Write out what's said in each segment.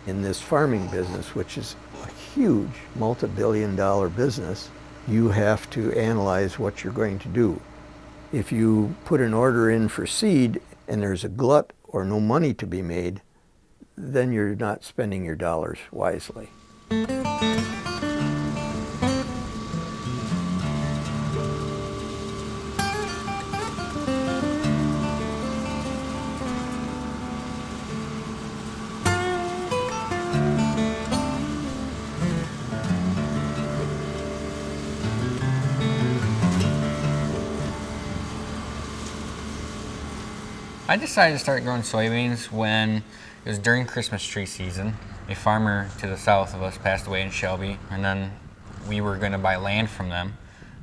In this farming business, which is a huge multi-billion-dollar business, you have to analyze what you're going to do. If you put an order in for seed and there's a glut or no money to be made, then you're not spending your dollars wisely. I decided to start growing soybeans when it was during Christmas tree season. A farmer to the south of us passed away in Shelby, and then we were going to buy land from them.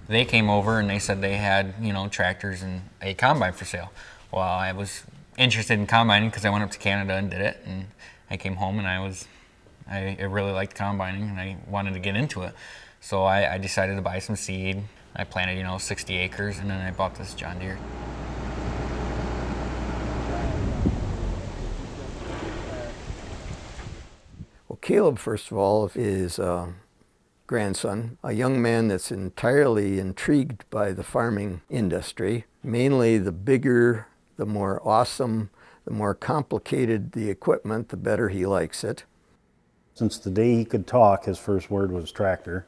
They came over and they said they had, tractors and a combine for sale. Well, I was interested in combining because I went up to Canada and did it, and I came home and I really liked combining and I wanted to get into it. So I decided to buy some seed. I planted, 60 acres, and then I bought this John Deere. Well, Caleb, first of all, is a grandson, a young man that's entirely intrigued by the farming industry. Mainly the bigger, the more awesome, the more complicated the equipment, the better he likes it. Since the day he could talk, his first word was tractor,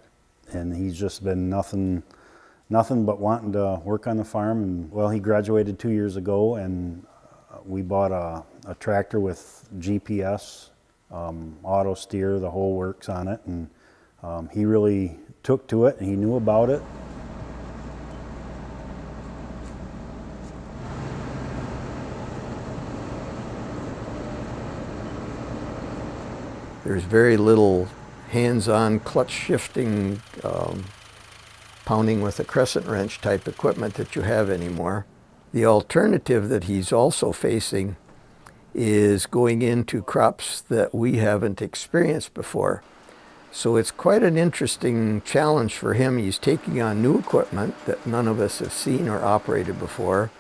and he's just been nothing but wanting to work on the farm. And well, he graduated 2 years ago, and we bought a tractor with GPS, auto steer, the whole works on it, and he really took to it and he knew about it. There's very little hands-on clutch shifting, pounding with a crescent wrench type equipment that you have anymore. The alternative that he's also facing is going into crops that we haven't experienced before. So it's quite an interesting challenge for him. He's taking on new equipment that none of us have seen or operated before,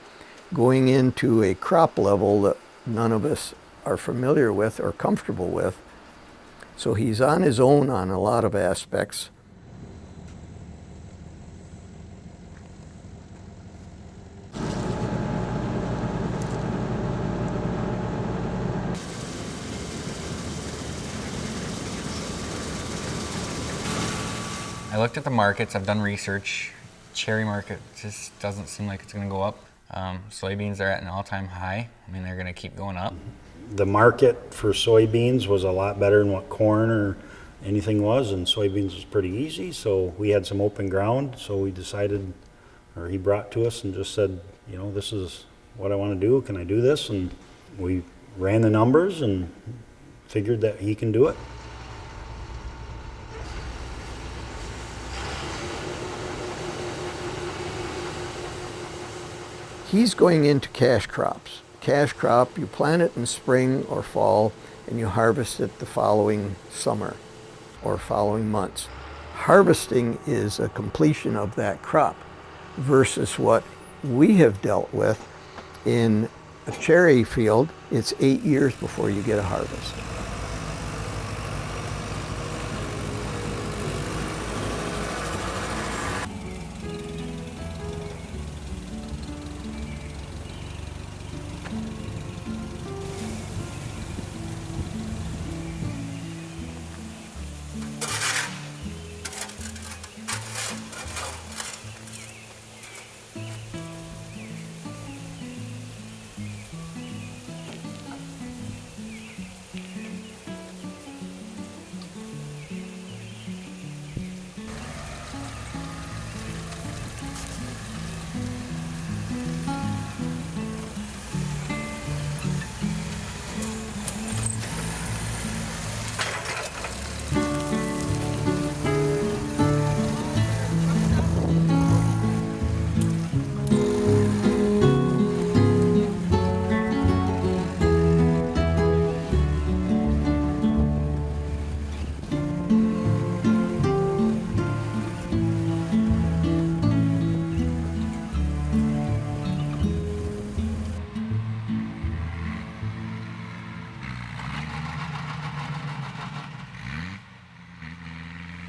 going into a crop level that none of us are familiar with or comfortable with. So he's on his own on a lot of aspects. I looked at the markets, I've done research. Cherry market just doesn't seem like it's going to go up. Soybeans are at an all-time high. They're going to keep going up. The market for soybeans was a lot better than what corn or anything was, and soybeans was pretty easy, so we had some open ground, so we decided, or he brought to us and just said, this is what I want to do, can I do this? And we ran the numbers and figured that he can do it. He's going into cash crops. Cash crop, you plant it in spring or fall and you harvest it the following summer or following months. Harvesting is a completion of that crop versus what we have dealt with in a cherry field. It's 8 years before you get a harvest.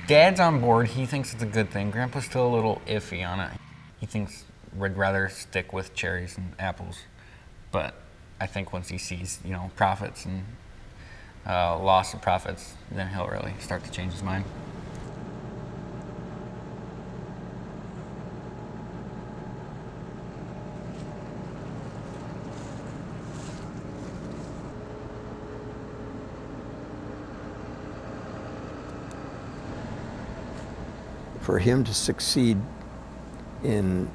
Dad's on board. He thinks it's a good thing. Grandpa's still a little iffy on it. He thinks we'd rather stick with cherries and apples. But I think once he sees, profits and loss of profits, then he'll really start to change his mind. For him to succeed in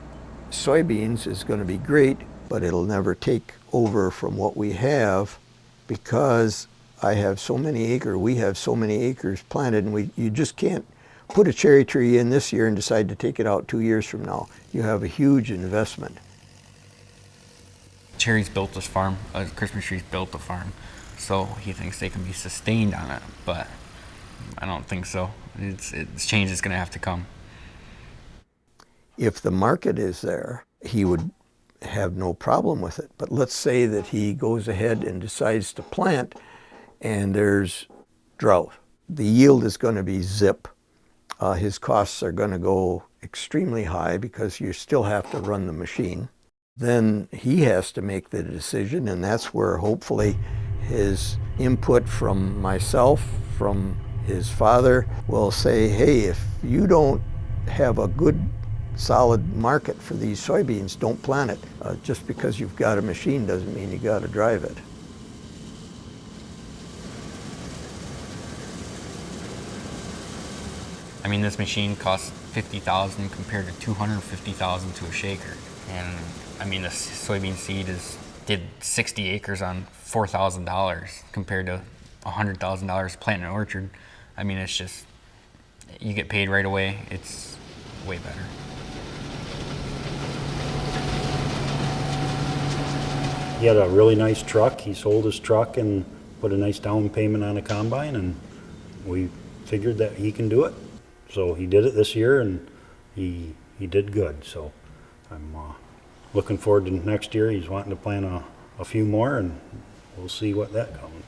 soybeans is going to be great, but it'll never take over from what we have, because we have so many acres planted, and you just can't put a cherry tree in this year and decide to take it out 2 years from now. You have a huge investment. Cherry's built this farm. Christmas trees built the farm, so he thinks they can be sustained on it, but I don't think so. It's change is going to have to come. If the market is there, he would have no problem with it. But let's say that he goes ahead and decides to plant and there's drought. The yield is going to be zip. His costs are going to go extremely high because you still have to run the machine. Then he has to make the decision, and that's where hopefully his input from myself, from his father, will say, hey, if you don't have a good solid market for these soybeans, don't plant it. Just because you've got a machine doesn't mean you got to drive it. I mean, this machine costs $50,000 compared to $250,000 to a shaker. And I mean, the soybean seed did 60 acres on $4,000 compared to $100,000 planting an orchard. I mean, it's just, you get paid right away. It's way better. He had a really nice truck. He sold his truck and put a nice down payment on a combine, and we figured that he can do it. So he did it this year, and he did good. So I'm looking forward to next year. He's wanting to plant a few more, and we'll see what that comes.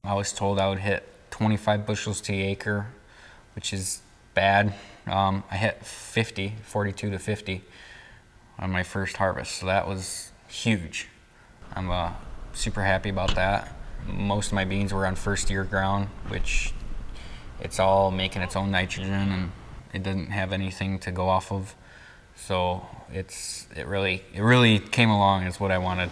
I was told I would hit 25 bushels to the acre, which is bad. I hit 42 to 50 on my first harvest, so that was huge. I'm super happy about that. Most of my beans were on first year ground, which it's all making its own nitrogen, and it doesn't have anything to go off of. So it really came along as what I wanted.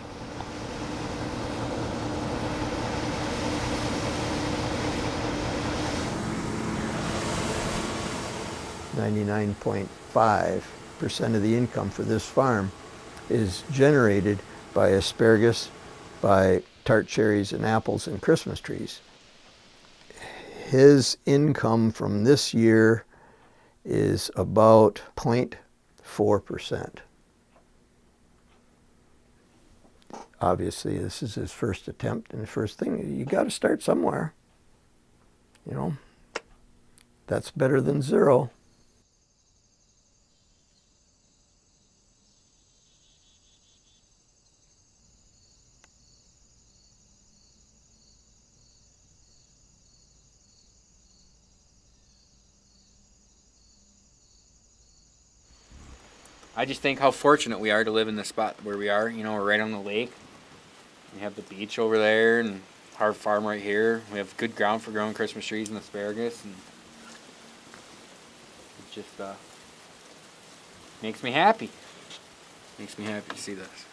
99.5% of the income for this farm is generated by asparagus, by tart cherries and apples and Christmas trees. His income from this year is about 0.4%. Obviously, this is his first attempt, and the first thing, you got to start somewhere. That's better than zero. I just think how fortunate we are to live in the spot where we are. We're right on the lake. We have the beach over there and our farm right here. We have good ground for growing Christmas trees and asparagus, and it just makes me happy. Makes me happy to see this.